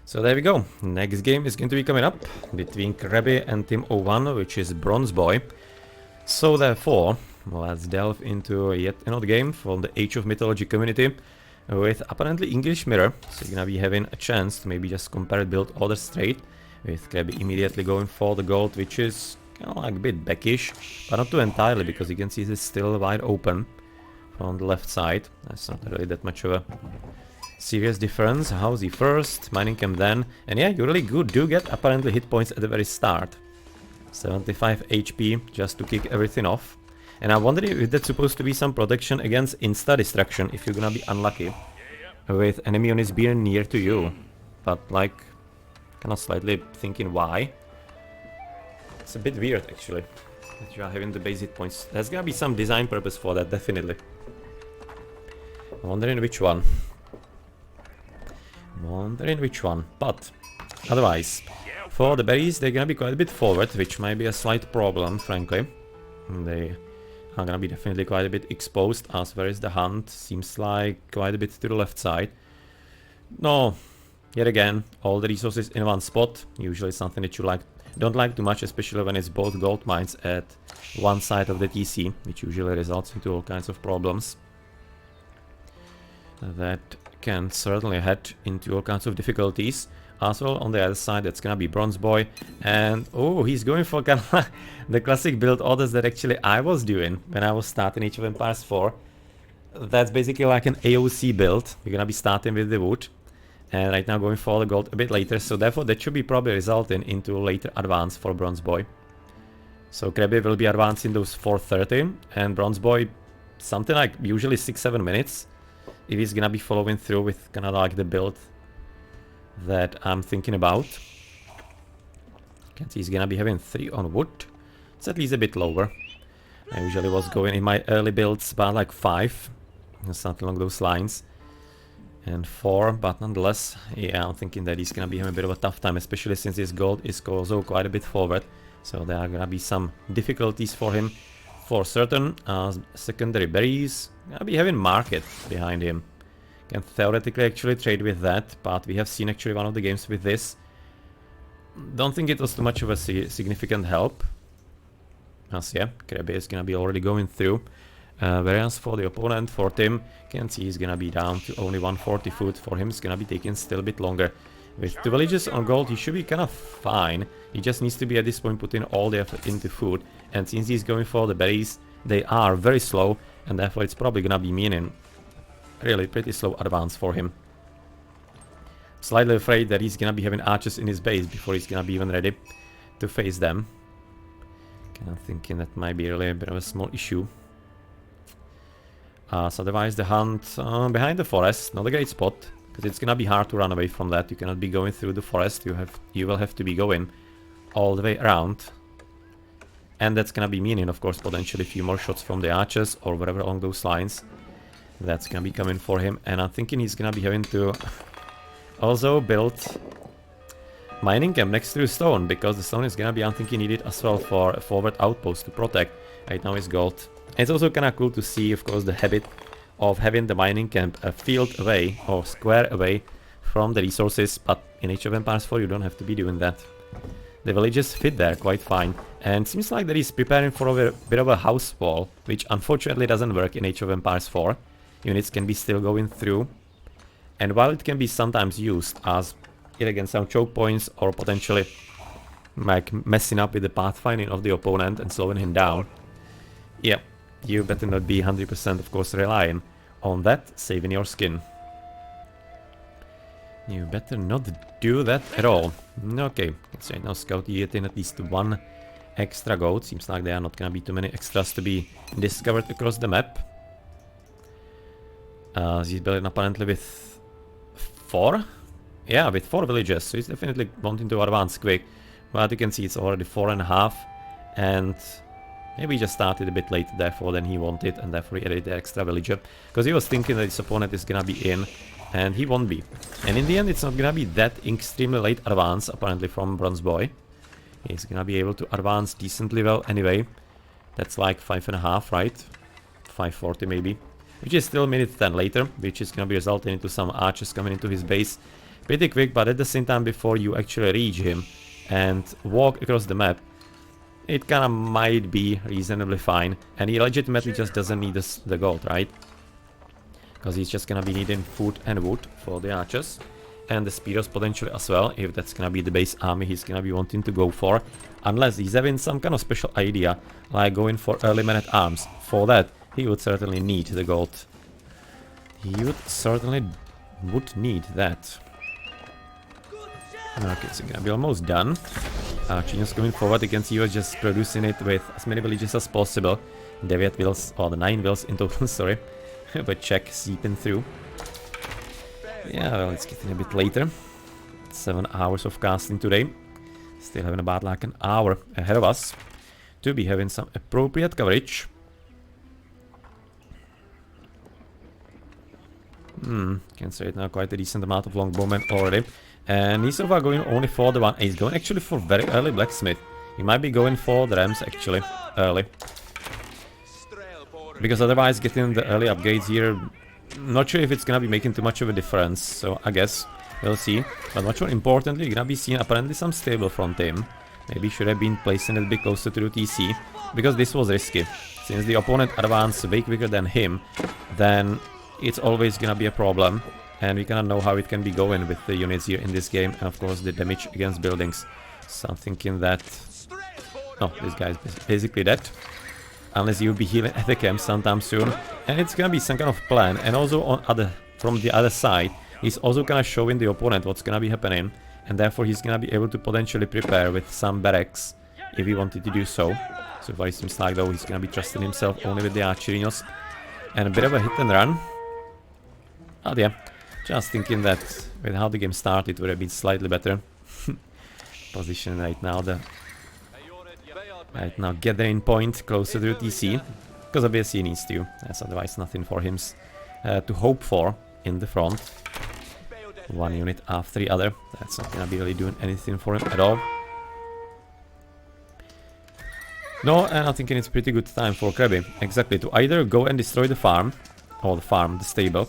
So there we go. Next game is going to be coming up between Kreby and Team 01, which is BronzeBoy. So therefore, let's delve into yet another game from the Age of Mythology community with apparently English mirror. So you're gonna be having a chance to maybe just compare build order straight, with Kreby immediately going for the gold, which is kind of like a bit backish, but not too entirely, because you can see it's still wide open from the left side. That's not really that much of a serious difference. Housey first, mining camp then, and yeah, you really do get apparently hit points at the very start. 75 HP just to kick everything off. And I'm wondering if that's supposed to be some protection against insta-destruction if you're gonna be unlucky with enemy units being near to you. But like, kind of slightly thinking why. It's a bit weird actually, that you are having the base hit points. There's gonna be some design purpose for that, definitely. I'm wondering which one. But otherwise, for the berries, they're gonna be quite a bit forward, which might be a slight problem, frankly. They are gonna be definitely quite a bit exposed, as where is the hunt? Seems like quite a bit to the left side. No, yet again, all the resources in one spot. Usually something that you don't like too much, especially when it's both gold mines at one side of the TC, which usually results into all kinds of problems that can certainly head into all kinds of difficulties. As well, on the other side, that's gonna be BronzeBoy, and oh, he's going for kind of the classic build orders that actually I was doing when I was starting Age of Empires 4. That's basically like an AOC build. We're gonna be starting with the wood, and right now going for the gold a bit later, so therefore that should be probably resulting into a later advance for BronzeBoy. So Kreby will be advancing those 4:30, and BronzeBoy something like usually 6-7 minutes. If he's gonna be following through with kind of like the build that I'm thinking about. You can see he's gonna be having 3 on wood. It's at least a bit lower. I usually was going in my early builds about like 5, something along those lines, and 4, but nonetheless, yeah, I'm thinking that he's gonna be having a bit of a tough time, especially since his gold is also quite a bit forward, so there are gonna be some difficulties for him. For certain, secondary berries, gonna be having market behind him. Can theoretically actually trade with that, but we have seen actually one of the games with this. Don't think it was too much of a significant help. As yeah, Kreby is gonna be already going through. Whereas for the opponent, for Tim, can see he's gonna be down to only 140 food. For him, it's gonna be taking still a bit longer. With 2 villages on gold, he should be kind of fine. He just needs to be at this point putting all the effort into food. And since he's going for the berries, they are very slow, and therefore it's probably gonna be meaning really pretty slow advance for him. Slightly afraid that he's gonna be having archers in his base before he's gonna be even ready to face them. Kind of thinking that might be really a bit of a small issue. So otherwise the hunt behind the forest, not a great spot, because it's gonna be hard to run away from that. You cannot be going through the forest, you will have to be going all the way around. And that's gonna be meaning, of course, potentially a few more shots from the archers or whatever along those lines. That's gonna be coming for him, and I'm thinking he's gonna be having to also build mining camp next to the stone, because the stone is gonna be, I'm thinking, needed as well for a forward outpost to protect. Right now is gold. It's also kinda cool to see, of course, the habit of having the mining camp a field away or square away from the resources, but in Age of Empires 4 you don't have to be doing that. The villages fit there quite fine, and seems like that he's preparing for a bit of a house wall, which unfortunately doesn't work in Age of Empires 4. Units can be still going through, and while it can be sometimes used as either against some choke points or potentially like messing up with the pathfinding of the opponent and slowing him down, yeah, you better not be 100% of course relying on that saving your skin. You better not do that at all. Okay, let's right now scout getting at least 1 extra goat. Seems like there are not gonna be too many extras to be discovered across the map. He's building apparently with 4? Yeah, with 4 villages, so he's definitely wanting to advance quick. But you can see it's already 4.5, and maybe he just started a bit later therefore than he wanted, and therefore he added the extra villager. Because he was thinking that his opponent is gonna be in, and he won't be. And in the end, it's not gonna be that extremely late advance, apparently, from BronzeBoy. He's gonna be able to advance decently well anyway. That's like 5.5, right? 540 maybe. Which is still minute 10 later, which is gonna be resulting into some archers coming into his base. pretty quick, but at the same time, before you actually reach him and walk across the map, it kinda might be reasonably fine. And he legitimately just doesn't need the gold, right? Because he's just gonna be needing food and wood for the archers. And the speeders potentially as well, if that's gonna be the base army he's gonna be wanting to go for. Unless he's having some kind of special idea, like going for early man-at-arms. For that, he would certainly need the gold. He would need that. Okay, so gonna be almost done. Archers coming forward, you can see he was just producing it with as many villages as possible. 9 vills, or the 9 vills in total, sorry. But check seeping through. Yeah, well, it's getting a bit later. 7 hours of casting today. Still having about like an hour ahead of us to be having some appropriate coverage. Can say it now, quite a decent amount of longbowmen already. And he's so far going only for the one. He's going actually for very early blacksmith. He might be going for the rams actually early. Because otherwise getting the early upgrades here, not sure if it's gonna be making too much of a difference. So I guess we'll see. But much more importantly, you're gonna be seeing apparently some stable front him. Maybe should have been placing it a bit closer to the TC. Because this was risky. Since the opponent advanced way quicker than him, then it's always gonna be a problem. And we kinda know how it can be going with the units here in this game. And of course the damage against buildings. So I'm thinking that... Oh, this guy's basically dead. Unless you'll be healing at the camp sometime soon. And it's gonna be some kind of plan. And also from the other side, he's also gonna showing the opponent what's gonna be happening. And therefore he's gonna be able to potentially prepare with some barracks if he wanted to do so. So far it seems like though he's gonna be trusting himself only with the archerinos. And a bit of a hit and run. Oh yeah. Just thinking that with how the game started, it would have been slightly better. Position right now, gathering point closer to the TC. Because obviously he needs to. There's otherwise nothing for him to hope for in the front. One unit after the other. That's not gonna be really doing anything for him at all. No, and I'm thinking it's pretty good time for Kreby. Exactly, to either go and destroy the farm. Or the stable.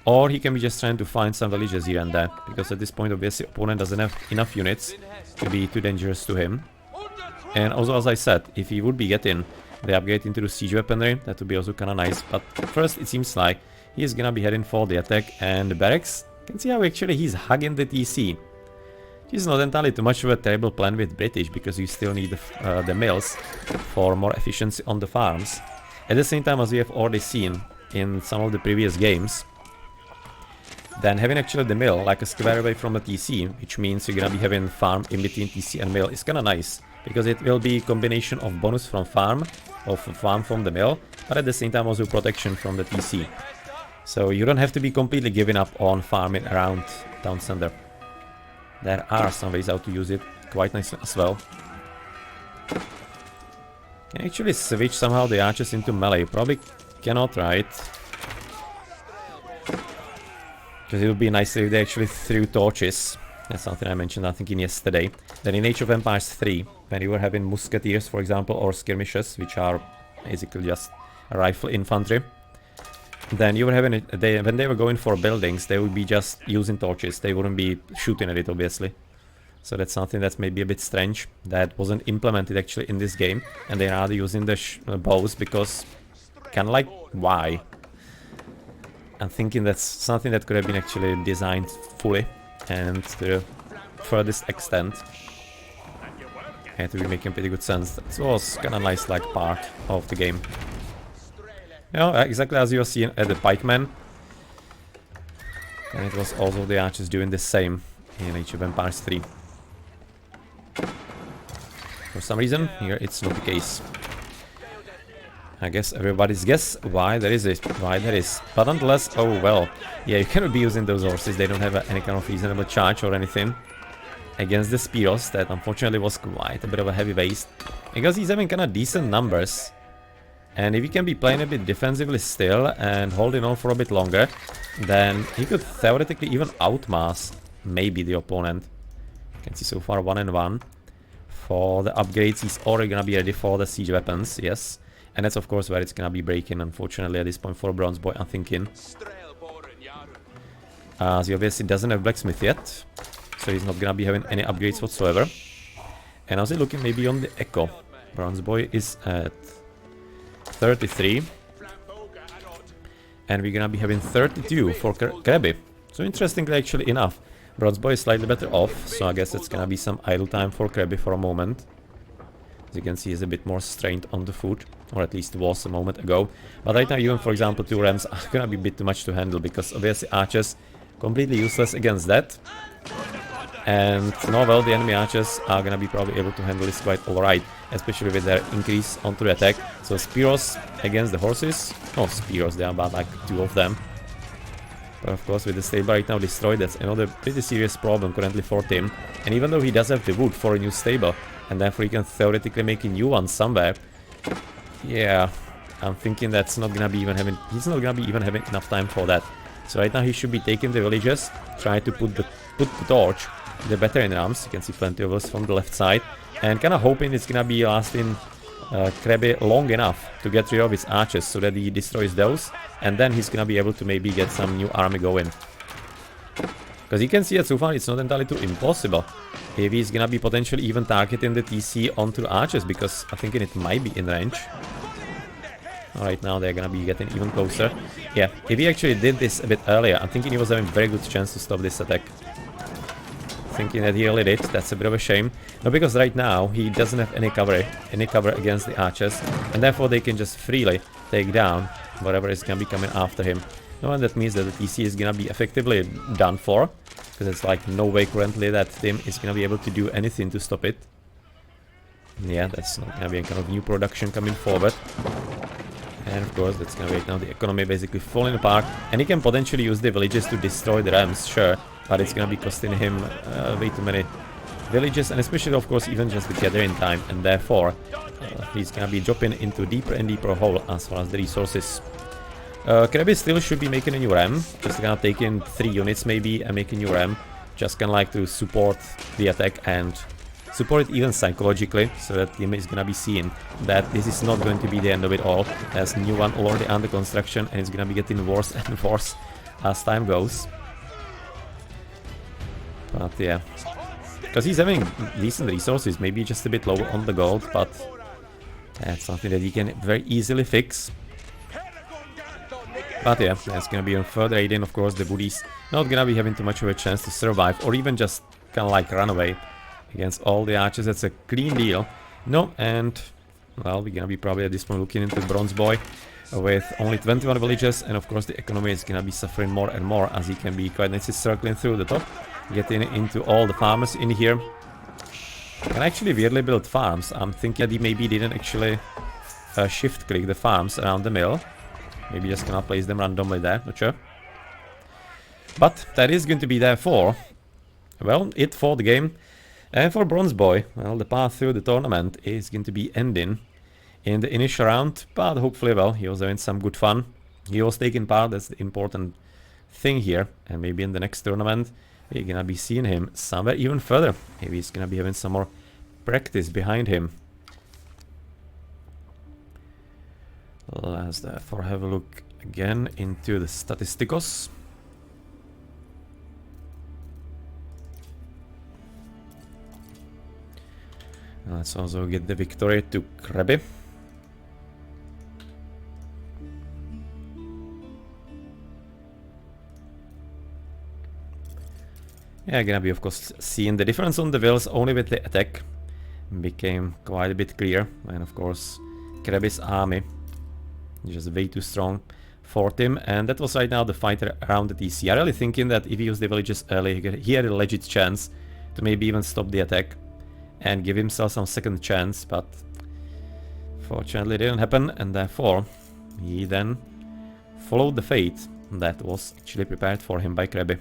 Or he can be just trying to find some villages here and there. Because at this point, obviously, opponent doesn't have enough units to be too dangerous to him. And also, as I said, if he would be getting the upgrade into the siege weaponry, that would be also kind of nice. But first, it seems like he's gonna be heading for the attack and the barracks. You can see how actually he's hugging the TC. Which is not entirely too much of a terrible plan with British, because you still need the mills for more efficiency on the farms. At the same time, as we have already seen in some of the previous games, then having actually the mill like a square away from the TC, which means you're gonna be having farm in between TC and mill, is kinda nice. Because it will be a combination of bonus from farm, or farm from the mill, but at the same time also protection from the TC. So you don't have to be completely giving up on farming around town center. There are some ways how to use it quite nicely as well. Can actually switch somehow the archers into melee. Probably cannot, right? Because it would be nice if they actually threw torches. That's something I mentioned, I think, in yesterday. Then in Age of Empires 3, when you were having musketeers, for example, or skirmishers, which are basically just rifle infantry, then you were having it, when they were going for buildings, they would be just using torches. They wouldn't be shooting at it, obviously. So that's something that's maybe a bit strange. That wasn't implemented actually in this game, and they are using the bows because, kind of like, why? I'm thinking that's something that could have been actually designed fully and to the furthest extent. And to be making pretty good sense. That was kind of nice, like, part of the game. You know, exactly as you are seeing at the pikemen. And it was also the archers doing the same in Age of Empires 3. For some reason, here it's not the case. I guess everybody's guess why there is it, why there is. But nonetheless, oh well. Yeah, you cannot be using those horses, they don't have any kind of reasonable charge or anything. Against the Spiros, that unfortunately was quite a bit of a heavy waste. Because he's having kind of decent numbers. And if he can be playing a bit defensively still and holding on for a bit longer, then he could theoretically even outmass maybe the opponent. You can see so far 1 and 1. For the upgrades, he's already gonna be ready for the siege weapons, yes. And that's of course where it's gonna be breaking, unfortunately, at this point for BronzeBoy, I'm thinking. As he obviously doesn't have blacksmith yet, so he's not gonna be having any upgrades whatsoever. And I was looking maybe on the echo. BronzeBoy is at 33. And we're gonna be having 32 for Kreby. So interestingly, actually enough, BronzeBoy is slightly better off, so I guess it's gonna be some idle time for Kreby for a moment. As you can see, he's a bit more strained on the foot, or at least was a moment ago. But right now, even for example, 2 rams are gonna be a bit too much to handle, because obviously archers completely useless against that. And no, well, the enemy archers are gonna be probably able to handle this quite alright, especially with their increase onto the attack. So Spearos against the horses. Oh, Spearos, there are about like 2 of them. But of course, with the stable right now destroyed, that's another pretty serious problem currently for Tim. And even though he does have the wood for a new stable, and therefore he can theoretically make a new one somewhere, yeah, I'm thinking that's not gonna be even having, he's not gonna be even having enough time for that. So right now he should be taking the villages, try to put the torch, the veteran arms. You can see plenty of those from the left side, and kind of hoping it's gonna be lasting Kreby long enough to get rid of his archers so that he destroys those, and then he's gonna be able to maybe get some new army going. Because you can see that so far it's not entirely too impossible if he's gonna be potentially even targeting the TC onto the archers, because I think it might be in range. Right now they're gonna be getting even closer. Yeah, if he actually did this a bit earlier, I'm thinking he was having a very good chance to stop this attack. Thinking that he really did, that's a bit of a shame. No, because right now he doesn't have any cover against the archers, and therefore they can just freely take down whatever is gonna be coming after him. No, and that means that the TC is gonna be effectively done for, because it's like no way currently that Tim is gonna be able to do anything to stop it. Yeah, that's not gonna be a kind of new production coming forward. And of course, that's gonna make now the economy basically falling apart. And he can potentially use the villages to destroy the rams, sure, but it's gonna be costing him way too many villages, and especially, of course, even just the gathering time. And therefore, he's gonna be dropping into deeper and deeper hole as far as the resources. Kreby still should be making a new ram, just gonna take in 3 units maybe and make a new ram, just kinda like to support the attack and support it even psychologically, so that Tim is gonna be seeing that this is not going to be the end of it all. There's a new one already under construction, and it's gonna be getting worse and worse as time goes. But yeah, because he's having decent resources, maybe just a bit low on the gold, but that's something that he can very easily fix. But yeah, that's gonna be on further aiding. Of course, the woodies not gonna be having too much of a chance to survive, or even just kinda like run away against all the archers. That's a clean deal. No, and well, we're gonna be probably at this point looking into BronzeBoy with only 21 villages, and of course the economy is gonna be suffering more and more, as he can be quite nicely circling through the top, getting into all the farmers in here. Can actually weirdly build farms. I'm thinking that he maybe didn't actually shift click the farms around the mill. Maybe just gonna place them randomly there, not sure. But that is going to be there for, well, it for the game. And for BronzeBoy, well, the path through the tournament is going to be ending in the initial round, but hopefully, well, he was having some good fun. He was taking part, that's the important thing here, and maybe in the next tournament, we're gonna be seeing him somewhere even further. Maybe he's gonna be having some more practice behind him. Let's therefore have a look again into the statisticos. Let's also get the victory to Kreby. Yeah, gonna be of course seeing the difference on the wills only with the attack became quite a bit clear, and of course Kreby's army just way too strong for him, and that was right now the fight around the TC. I'm really thinking that if he used the villages early, he had a legit chance to maybe even stop the attack and give himself some second chance, but fortunately it didn't happen, and therefore he then followed the fate that was actually prepared for him by Kreby.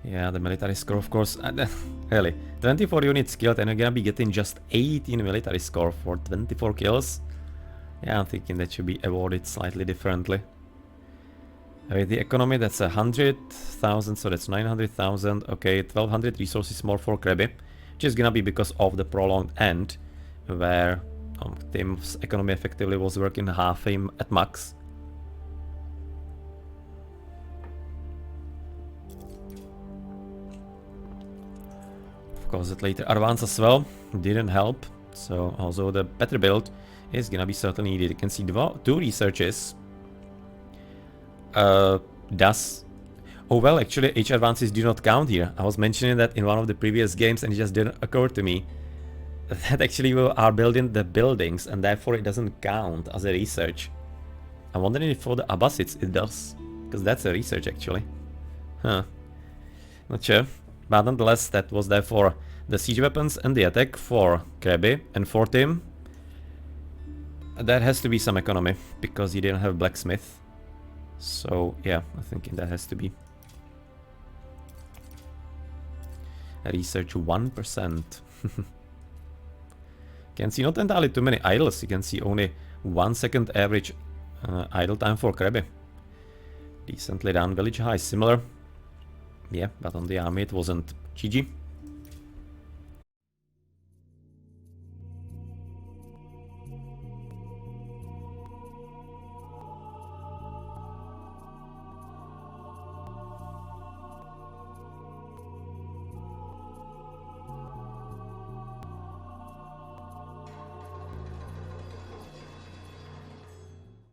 Yeah, the military score, of course, really, 24 units killed, and you're gonna be getting just 18 military score for 24 kills. Yeah, I'm thinking that should be awarded slightly differently. With the economy, that's 100,000, so that's 900,000. Okay, 1,200 resources more for Kreby, which is gonna be because of the prolonged end, where Team's economy effectively was working half aim at max. Of course, it later advanced as well, didn't help. So also the better build is gonna be certainly needed. You can see two researches. Oh well, actually Age advances do not count here. I was mentioning that in one of the previous games and it just didn't occur to me that actually we are building the buildings and therefore it doesn't count as a research. I'm wondering if for the Abbasids it does, because that's a research actually. Huh. Not sure. But nonetheless, that was therefore the siege weapons and the attack for Kreby, and for Tim that has to be some economy, because he didn't have blacksmith. So yeah, I think that has to be. Research 1%. Can see not entirely too many idles. You can see only 1 second average idle time for Kreby. Decently done. Village high similar. Yeah, but on the army it wasn't. GG.